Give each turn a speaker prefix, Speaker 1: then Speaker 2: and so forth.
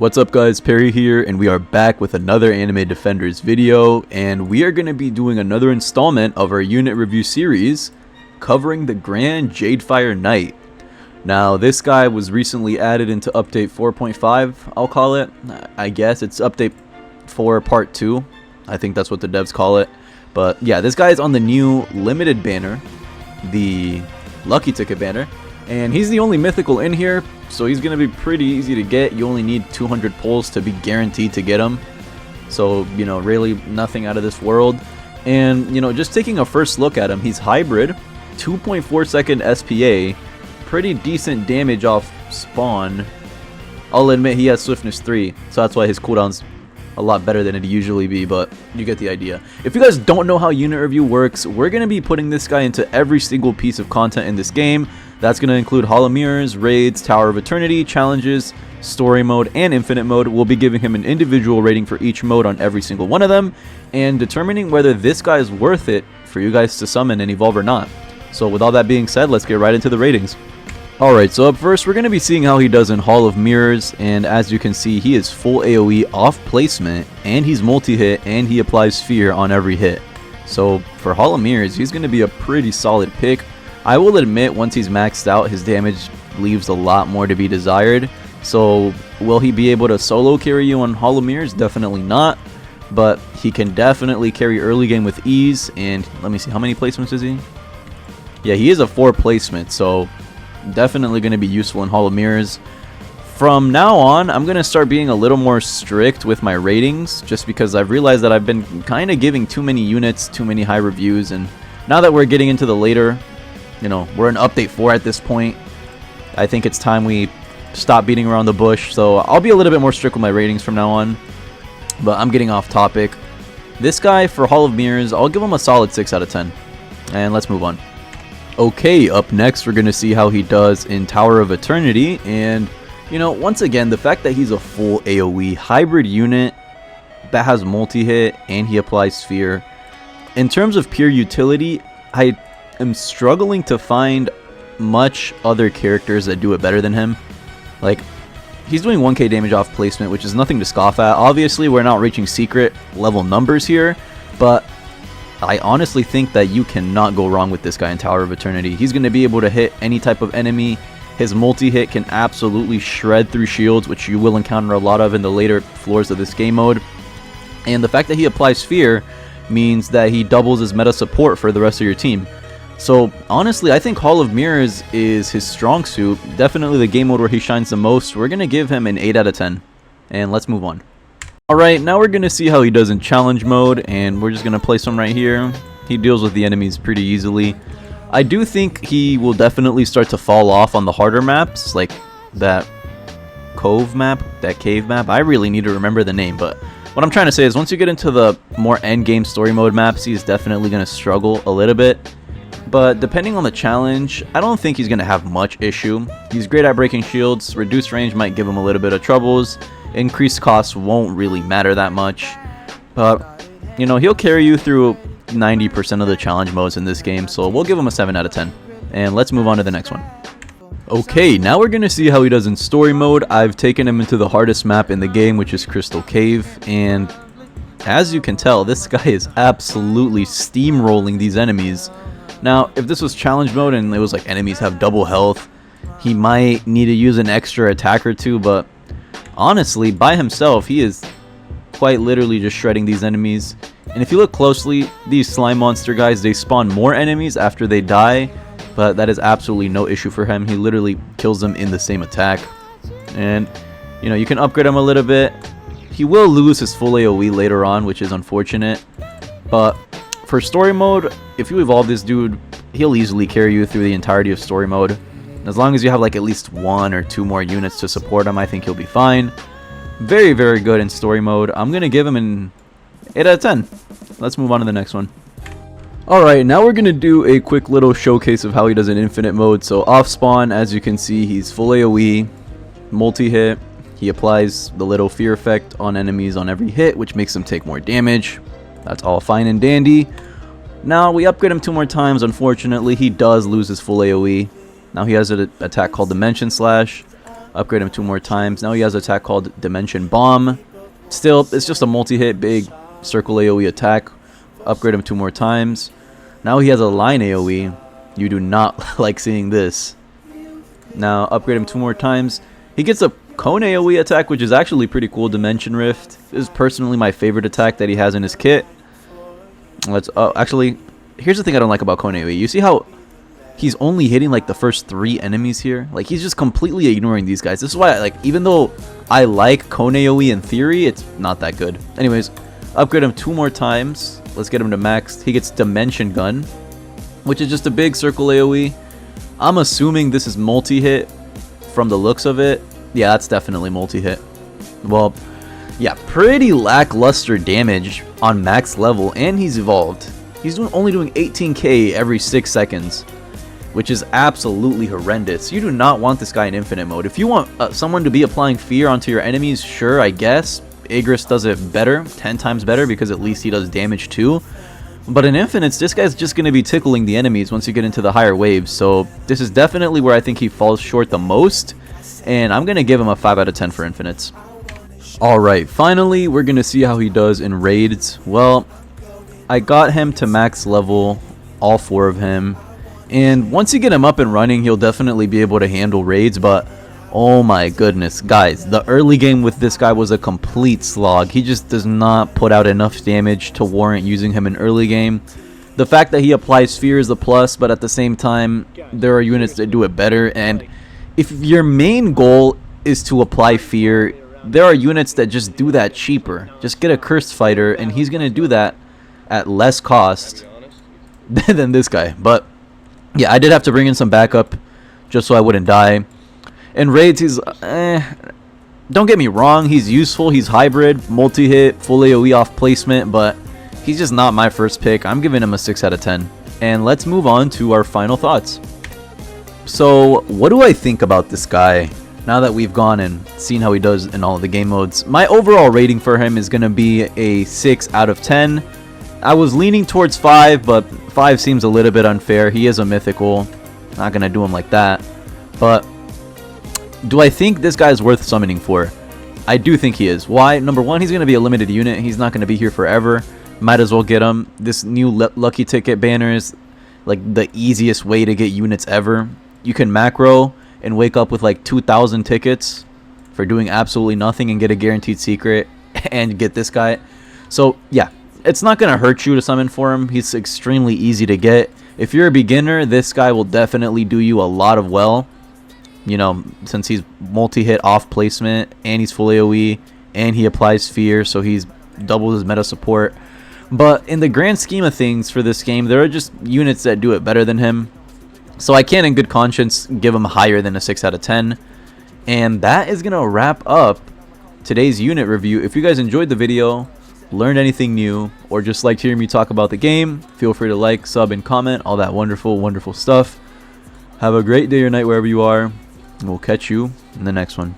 Speaker 1: What's up guys, Perry here, and we are back with another Anime Defenders video, and we are going to be doing another installment of our unit review series covering the Grand Jadefire Knight. Now this guy was recently added into update 4.5, I'll call it. I guess it's update 4 part 2, I think that's what the devs call it. But yeah, this guy is on the new limited banner, the lucky ticket banner, and he's the only mythical in here, so he's going to be pretty easy to get. You only need 200 pulls to be guaranteed to get him. So, you know, really nothing out of this world. And, you know, just taking a first look at him, he's hybrid, 2.4 second SPA, pretty decent damage off spawn. I'll admit he has swiftness 3, so that's why his cooldown's a lot better than it'd usually be, but you get the idea. If you guys don't know how unit review works, we're going to be putting this guy into every single piece of content in this game. That's going to include Hall of Mirrors, raids, Tower of Eternity, challenges, story mode, and infinite mode. We'll be giving him an individual rating for each mode on every single one of them, and determining whether this guy is worth it for you guys to summon and evolve or not. So with all that being said, let's get right into the ratings. Alright, so up first, we're going to be seeing how he does in Hall of Mirrors, and as you can see, he is full AoE off placement, and he's multi-hit, and he applies Fear on every hit. So for Hall of Mirrors, he's going to be a pretty solid pick. I will admit, once he's maxed out, his damage leaves a lot more to be desired. So will he be able to solo carry you on Hall of Mirrors? Definitely not, but he can definitely carry early game with ease. And let me see, how many placements is he? Yeah, he is a 4 placement, so definitely going to be useful in Hall of Mirrors. From now on, I'm going to start being a little more strict with my ratings, just because I've realized that I've been kind of giving too many units, too many high reviews, and now that we're getting into the later, you know, we're in update 4 at this point, I think it's time we stop beating around the bush. So I'll be a little bit more strict with my ratings from now on, but I'm getting off topic. This guy for Hall of Mirrors, I'll give him a solid 6 out of 10, and let's move on. Okay, up next we're going to see how he does in Tower of Eternity, and you know, once again, the fact that he's a full AoE hybrid unit that has multi-hit and he applies Sphere, in terms of pure utility, I am struggling to find much other characters that do it better than him. Like, he's doing 1k damage off placement, which is nothing to scoff at. Obviously, we're not reaching secret level numbers here, but I honestly think that you cannot go wrong with this guy in Tower of Eternity. He's going to be able to hit any type of enemy. His multi-hit can absolutely shred through shields, which you will encounter a lot of in the later floors of this game mode. And the fact that he applies Fear means that he doubles his meta support for the rest of your team. So honestly, I think Hall of Mirrors is his strong suit. Definitely the game mode where he shines the most. We're going to give him an 8 out of 10. And let's move on. Alright, now we're going to see how he does in challenge mode, and we're just going to place him right here. He deals with the enemies pretty easily. I do think he will definitely start to fall off on the harder maps, like that cove map, that cave map. I really need to remember the name, but what I'm trying to say is once you get into the more endgame story mode maps, he's definitely going to struggle a little bit. But depending on the challenge, I don't think he's going to have much issue. He's great at breaking shields. Reduced range might give him a little bit of troubles. Increased costs won't really matter that much. But, you know, he'll carry you through 90% of the challenge modes in this game. So we'll give him a 7 out of 10. And let's move on to the next one. Okay, now we're going to see how he does in story mode. I've taken him into the hardest map in the game, which is Crystal Cave. And as you can tell, this guy is absolutely steamrolling these enemies. Now, if this was challenge mode and it was like enemies have double health, he might need to use an extra attack or two, but honestly, by himself, he is quite literally just shredding these enemies. And if you look closely, these slime monster guys, they spawn more enemies after they die, but that is absolutely no issue for him. He literally kills them in the same attack. And, you know, you can upgrade him a little bit. He will lose his full AoE later on, which is unfortunate, but for story mode, if you evolve this dude, he'll easily carry you through the entirety of story mode. As long as you have like at least 1 or 2 more units to support him, I think he'll be fine. Very, very good in story mode. I'm going to give him an 8 out of 10. Let's move on to the next one. Alright, now we're going to do a quick little showcase of how he does in infinite mode. So off spawn, as you can see, he's full AoE, multi-hit. He applies the little fear effect on enemies on every hit, which makes them take more damage. That's all fine and dandy. Now, we upgrade him 2 more times. Unfortunately, he does lose his full AoE. Now he has an attack called Dimension Slash. Upgrade him 2 more times. Now he has an attack called Dimension Bomb. Still, it's just a multi-hit, big circle AoE attack. Upgrade him 2 more times. Now he has a line AoE. You do not like seeing this. Now upgrade him 2 more times. He gets a cone AoE attack, which is actually pretty cool. Dimension Rift is personally my favorite attack that he has in his kit. Actually, here's the thing I don't like about cone AoE. You see how he's only hitting like the first 3 enemies here? Like, he's just completely ignoring these guys. This is why, like, even though I like cone AoE in theory, it's not that good. Anyways, upgrade him 2 more times. Let's get him to max. He gets Dimension Gun, which is just a big circle AoE. I'm assuming this is multi-hit from the looks of it. Yeah, that's definitely multi-hit. Well, yeah, pretty lackluster damage on max level, and he's evolved. He's only doing 18k every 6 seconds, which is absolutely horrendous. You do not want this guy in infinite mode. If you want someone to be applying fear onto your enemies, sure, I guess. Igris does it better, 10 times better, because at least he does damage too. But in infinites, this guy's just going to be tickling the enemies once you get into the higher waves. So this is definitely where I think he falls short the most. And I'm going to give him a 5 out of 10 for infinites. Alright, finally, we're going to see how he does in raids. Well, I got him to max level, all 4 of him. And once you get him up and running, he'll definitely be able to handle raids. But oh my goodness, guys, the early game with this guy was a complete slog. He just does not put out enough damage to warrant using him in early game. The fact that he applies fear is a plus, but at the same time, there are units that do it better. And if your main goal is to apply fear, there are units that just do that cheaper. Just get a cursed fighter, and he's going to do that at less cost than this guy. But yeah, I did have to bring in some backup just so I wouldn't die. And raids, he's, don't get me wrong, he's useful, he's hybrid, multi-hit, full AoE off placement, but he's just not my first pick. I'm giving him a 6 out of 10. And let's move on to our final thoughts. So, what do I think about this guy now that we've gone and seen how he does in all of the game modes? My overall rating for him is going to be a 6 out of 10. I was leaning towards 5, but 5 seems a little bit unfair. He is a mythical. Not going to do him like that. But do I think this guy is worth summoning for? I do think he is. Why? Number one, he's going to be a limited unit. He's not going to be here forever. Might as well get him. This new lucky ticket banner is like the easiest way to get units ever. You can macro and wake up with like 2,000 tickets for doing absolutely nothing and get a guaranteed secret and get this guy. So yeah, it's not going to hurt you to summon for him. He's extremely easy to get. If you're a beginner, this guy will definitely do you a lot of well. You know, since he's multi-hit off placement and he's full AoE and he applies fear, so he's double his meta support. But in the grand scheme of things for this game, there are just units that do it better than him. So I can't in good conscience give him higher than a 6 out of 10. And that is going to wrap up today's unit review. If you guys enjoyed the video, learned anything new, or just liked hearing me talk about the game, feel free to like, sub, and comment, all that wonderful, wonderful stuff. Have a great day or night wherever you are. We'll catch you in the next one.